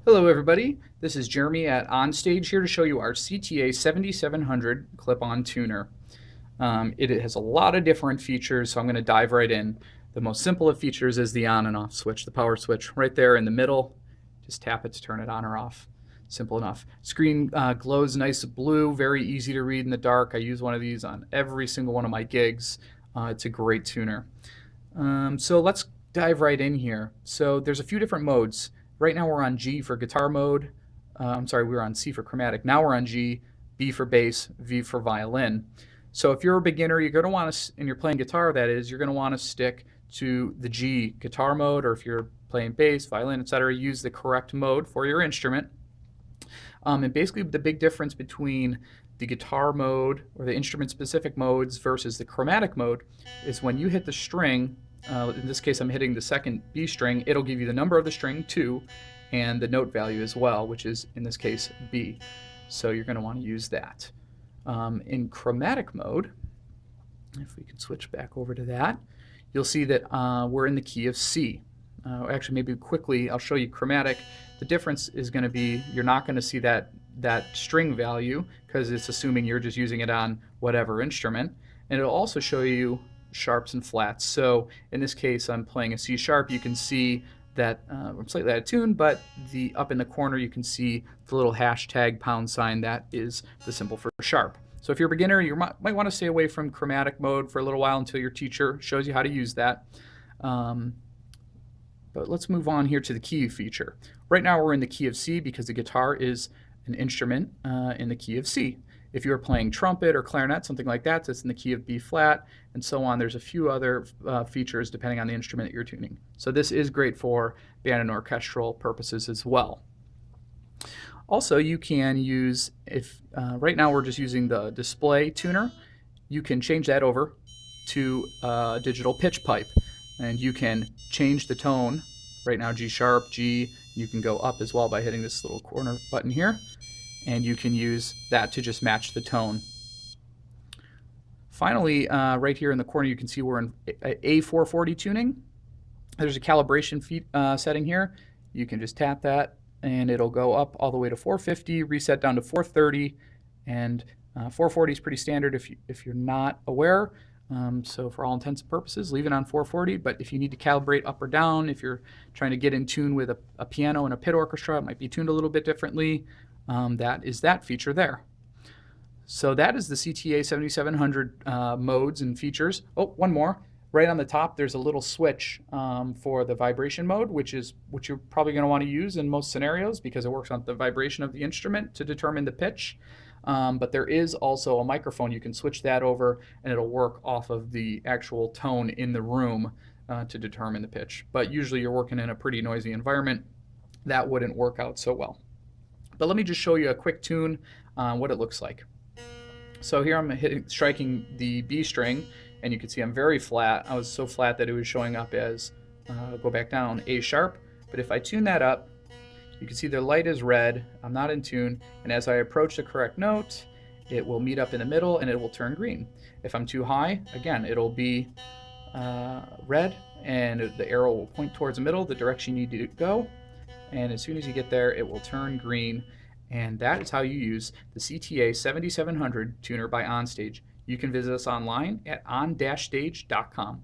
Hello everybody, this is Jeremy at On-Stage here to show you our CTA7700 clip-on tuner. It has a lot of different features, so I'm going to dive right in. The most simple of features is the on and off switch, the power switch right there in the middle. Just tap it to turn it on or off. Simple enough. Screen glows nice blue, very easy to read in the dark. I use one of these on every single one of my gigs. It's a great tuner. So let's dive right in here. So there's a few different modes. Right now we're on G for guitar mode. We were on C for chromatic. Now we're on G, B for bass, V for violin. So if you're a beginner, you're going to want to, and you're playing guitar, that is, you're going to want to stick to the G guitar mode, or if you're playing bass, violin, etc., use the correct mode for your instrument. And basically the big difference between the guitar mode or the instrument-specific modes versus the chromatic mode is when you hit the string. In this case, I'm hitting the second B string. It'll give you the number of the string 2 and the note value as well, which is in this case B. So you're going to want to use that. In chromatic mode, if we can switch back over to that, you'll see that we're in the key of C. Actually, maybe quickly, I'll show you chromatic. The difference is going to be you're not going to see that string value because it's assuming you're just using it on whatever instrument. And it'll also show you sharps and flats. So in this case, I'm playing a C sharp. You can see that I'm slightly out of tune, but up in the corner you can see the little hashtag #. That is the symbol for sharp. So if you're a beginner, you might want to stay away from chromatic mode for a little while until your teacher shows you how to use that. But let's move on here to the key feature. Right now we're in the key of C because the guitar is an instrument in the key of C. If you're playing trumpet or clarinet, something like that, that's in the key of B flat, and so on. There's a few other features depending on the instrument that you're tuning. So this is great for band and orchestral purposes as well. Also, you can use, right now we're just using the display tuner, you can change that over to a digital pitch pipe, and you can change the tone. Right now G sharp, G, you can go up as well by hitting this little corner button here. And you can use that to just match the tone. Finally, right here in the corner, you can see we're in A440 tuning. There's a calibration setting here. You can just tap that, and it'll go up all the way to 450, reset down to 430, and 440 is pretty standard if you're not aware. So for all intents and purposes, leave it on 440, but if you need to calibrate up or down, if you're trying to get in tune with a piano and a pit orchestra, it might be tuned a little bit differently. That is that feature there. So that is the CTA7700 modes and features. Oh, one more. Right on the top, there's a little switch for the vibration mode, which you're probably going to want to use in most scenarios because it works on the vibration of the instrument to determine the pitch. But there is also a microphone. You can switch that over, and it'll work off of the actual tone in the room to determine the pitch. But usually you're working in a pretty noisy environment. That wouldn't work out so well. But let me just show you a quick tune on what it looks like. So here I'm striking the B string, and you can see I'm very flat. I was so flat that it was showing up as, go back down, A sharp. But if I tune that up, you can see the light is red. I'm not in tune. And as I approach the correct note, it will meet up in the middle and it will turn green. If I'm too high, again, it'll be red, and the arrow will point towards the middle, the direction you need to go. And as soon as you get there, it will turn green. And that is how you use the CTA7700 tuner by OnStage. You can visit us online at on-stage.com.